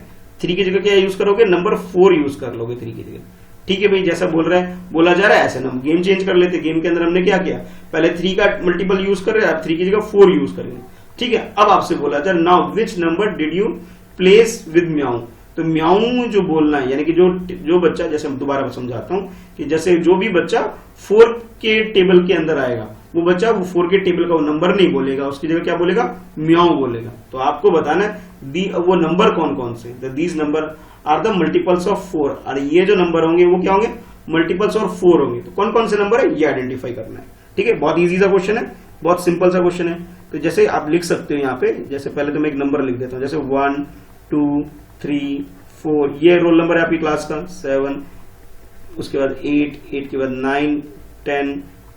A: 3 की जगह क्या यूज करोगे, नंबर 4 यूज कर लोगे 3 की जगह, ठीक है भाई। जैसा बोला जा रहा है ऐसे हम गेम चेंज कर लेते। गेम के अंदर हमने क्या किया, पहले 3 का मल्टीपल यूज कर रहे हैं, अब 3 की जगह 4 यूज करेंगे, ठीक है। अब आपसे बोला जा रहा now which number did you place with meow. तो म्याऊ जो बोलना है, यानी कि जो बच्चा, जैसे मैं दोबारा समझाता हूं कि जैसे जो भी बच्चा 4 के टेबल के अंदर आएगा, वो बच्चा वो 4 के टेबल का वो नंबर नहीं बोलेगा, उसकी जगह क्या बोलेगा, म्याऊ बोलेगा। तो आपको बताना है वो नंबर कौन कौन से, these number are the multiples of 4। और ये जो नंबर होंगे वो क्या होंगे, मल्टीपल्स और 4 होंगे तो कौन कौन से नंबर है ये आइडेंटिफाई करना है। ठीक है, बहुत इजी सा क्वेश्चन है, बहुत सिंपल सा क्वेश्चन है। तो जैसे आप लिख सकते हो यहाँ पे, जैसे पहले तो मैं एक नंबर लिख देता हूँ, जैसे 1 2 3 4, ये रोल नंबर है आपकी क्लास का 7, उसके बाद 8 के बाद 9 10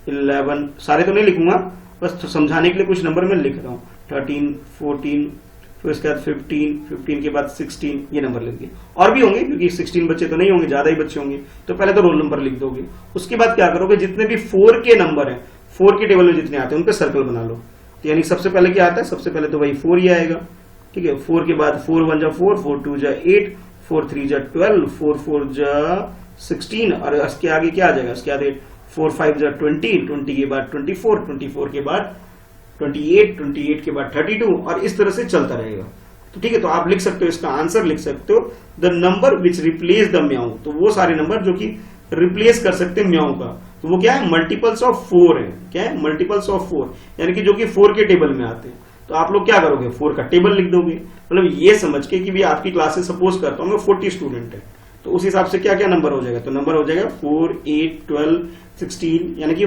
A: 11, सारे तो नहीं लिखूंगा, बस तो समझाने के लिए कुछ नंबर मैं लिख रहा हूँ, 13 14, फिर उसके बाद 15 के बाद 16, ये नंबर लिख दिए। और भी होंगे क्योंकि 16 बच्चे तो नहीं होंगे, ज्यादा ही बच्चे होंगे, तो पहले तो रोल नंबर लिख दोगे। उसके बाद क्या करोगे, जितने भी 4 के नंबर है, 4 के टेबल में जितने आते हैं उन पे सर्कल बना लो। तो यानी सबसे पहले क्या आता है, सबसे पहले तो वही 4 ही आएगा। ठीक है, 4 के बाद 4 1 जा 4, 4 2 जा 8, 4 3 जा 12, 4 4 जा 16, और इसके आगे क्या आ जाएगा, इसके आगे 4 5 जा 20, 20 के बाद 24, 24 के बाद 28, 28 के बाद 32, और इस तरह से चलता रहेगा। तो ठीक है, तो आप लिख सकते हो, इसका आंसर लिख सकते हो, the number which replace the meow. तो वो सारे नंबर जो कि रिप्लेस कर सकते हैं म्याऊ का, तो वो क्या है, मल्टीपल्स ऑफ 4 है। क्या है, मल्टीपल्स ऑफ 4, यानी कि जो कि 4 के टेबल में आते हैं। तो आप लोग क्या करोगे, 4 का टेबल लिख दोगे, मतलब ये समझ के कि भी आपकी क्लास से सपोज करता हूँ 40 स्टूडेंट है, तो उस हिसाब से क्या क्या नंबर हो जाएगा, तो नंबर हो जाएगा 4 8 12 16, यानी कि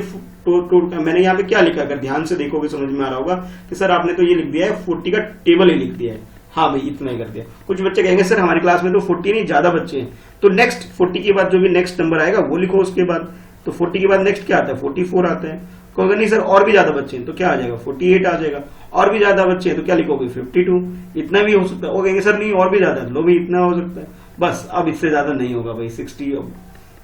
A: मैंने यहाँ पे क्या लिखा, अगर ध्यान से देखोगे समझ में आ रहा होगा कि सर आपने तो ये लिख दिया है 40 का टेबल ही लिख दिया है। हाँ भाई, इतना ही कर दिया। कुछ बच्चे कहेंगे सर हमारी क्लास में तो 40 नहीं, ज्यादा बच्चे हैं, तो नेक्स्ट 40 के बाद जो भी नेक्स्ट नंबर आएगा वो लिखो उसके बाद। तो 40 के बाद नेक्स्ट क्या आता है, 44 आता है। कहोगे नहीं सर और भी ज्यादा बच्चे हैं, तो क्या आ जाएगा, 48 आ जाएगा। और भी ज्यादा बच्चे हैं तो क्या लिखोगे, 52, इतना भी हो सकता है। वो कहेंगे सर नहीं और भी ज्यादा, लो भी इतना हो सकता है, बस अब इससे ज्यादा नहीं होगा भाई, 60, अब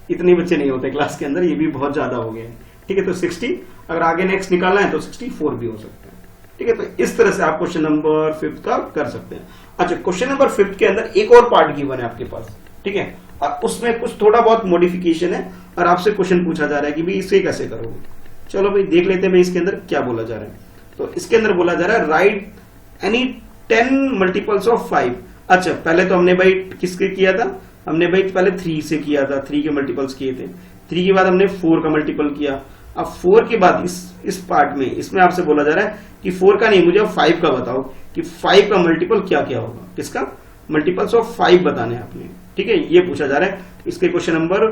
A: इतने बच्चे नहीं होते क्लास के अंदर, ये भी बहुत ज्यादा हो गया है। ठीक है, तो 60, अगर आगे नेक्स्ट निकालना है तो 64 भी हो सकता है। ठीक है, तो इस तरह से आप क्वेश्चन नंबर 5 का कर सकते हैं। अच्छा, क्वेश्चन नंबर 5 के अंदर एक और पार्ट गिवन है आपके पास। ठीक है, और उसमें कुछ थोड़ा बहुत मॉडिफिकेशन है, और आपसे क्वेश्चन पूछा जा रहा है कि भाई इसे कैसे करोगे। चलो भाई देख लेते हैं भाई इसके अंदर क्या बोला जा रहा है। तो इसके अंदर बोला जा रहा है राइट एनी 10 मल्टीपल्स ऑफ 5। अच्छा, पहले तो हमने भाई किसके किया था, हमने भाई पहले 3 से किया था, 3 के मल्टीपल्स किए थे। 3 के बाद हमने 4 का मल्टीपल किया। अब 4 के बाद इस पार्ट में, इसमें आपसे बोला जा रहा है कि 4 का नहीं, मुझे 5 का बताओ कि 5 का मल्टीपल क्या क्या होगा। किसका, मल्टीपल्स ऑफ 5 बताने आपने। ठीक है, ये पूछा जा रहा है इसके क्वेश्चन नंबर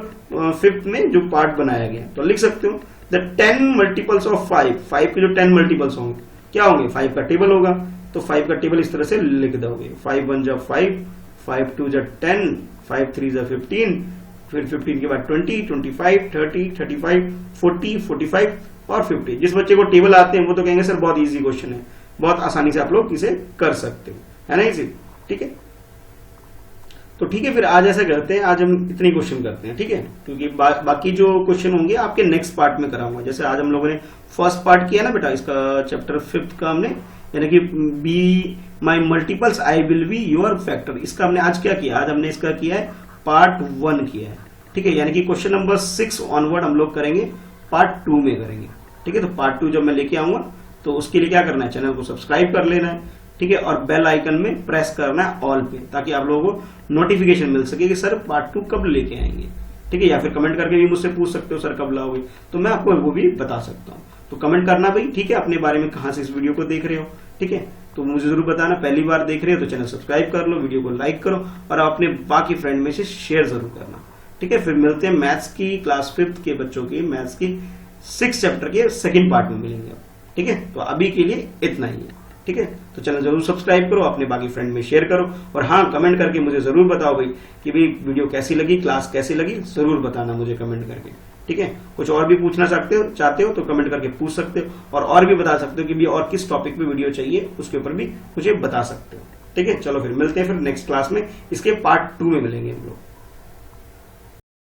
A: 5 में जो पार्ट बनाया गया। तो लिख सकते हो द 10 मल्टीपल्स ऑफ 5, 5 के जो 10 मल्टीपल्स होंगे क्या होंगे, 5 का टेबल होगा। तो 5 का टेबल इस तरह से लिख दोगे, 5 1 जा 5, 5 2 जा 10, 5 3 जा 15, फिर 15 के बाद 20, 25, 30, 35, 40, 45 और 50। जिस बच्चे को टेबल आते हैं वो तो कहेंगे सर बहुत इजी क्वेश्चन है, बहुत आसानी से आप लोग इसे कर सकते हो, है ना इजी। ठीक है, तो ठीक है, फिर आज ऐसा करते हैं, आज हम इतने क्वेश्चन करते हैं। ठीक है, क्योंकि बाकी जो क्वेश्चन होंगे आपके नेक्स्ट पार्ट में कराऊंगा। जैसे आज हम लोगों ने फर्स्ट पार्ट किया ना बेटा, इसका चैप्टर 5 का हमने, यानी कि be my multiples I will be your factor, इसका हमने आज क्या किया, आज हमने इसका किया है पार्ट 1 किया है। ठीक है, यानी कि क्वेश्चन नंबर 6 ऑनवर्ड हम लोग करेंगे पार्ट 2 में करेंगे। ठीक है, तो पार्ट 2 जब मैं लेके आऊंगा तो उसके लिए क्या करना है, चैनल को सब्सक्राइब कर लेना है। ठीक है, और बेल आइकन में प्रेस करना है ऑल पे, ताकि आप लोगों को नोटिफिकेशन मिल सके कि सर पार्ट 2 कब लेके आएंगे। ठीक है, या फिर कमेंट करके भी मुझसे पूछ सकते हो सर कब लाओगे, तो मैं आपको वो भी बता सकता हूँ। तो कमेंट करना भाई, ठीक है, अपने बारे में कहाँ से इस वीडियो को देख रहे हो। ठीक है, तो मुझे जरूर बताना, पहली बार देख रहे हो तो चैनल सब्सक्राइब कर लो, वीडियो को लाइक करो और अपने बाकी फ्रेंड में से शेयर जरूर करना। ठीक है, फिर मिलते हैं मैथ्स की क्लास 5 के बच्चों की मैथ्स की 6 चैप्टर के सेकंड पार्ट में मिलेंगे। ठीक है, तो अभी के लिए इतना ही है। ठीक है, तो चैनल जरूर सब्सक्राइब करो, अपने बाकी फ्रेंड में शेयर करो, और हाँ कमेंट करके मुझे जरूर बताओ भाई कि भाई वीडियो कैसी लगी, क्लास कैसी लगी, जरूर बताना मुझे कमेंट करके। ठीक है, कुछ और भी पूछना चाहते हो तो कमेंट करके पूछ सकते हो, और भी बता सकते हो कि भी और किस टॉपिक पे वीडियो चाहिए, उसके ऊपर भी मुझे बता सकते हो। ठीक है, चलो फिर मिलते हैं फिर नेक्स्ट क्लास में, इसके पार्ट 2 में मिलेंगे हम लोग।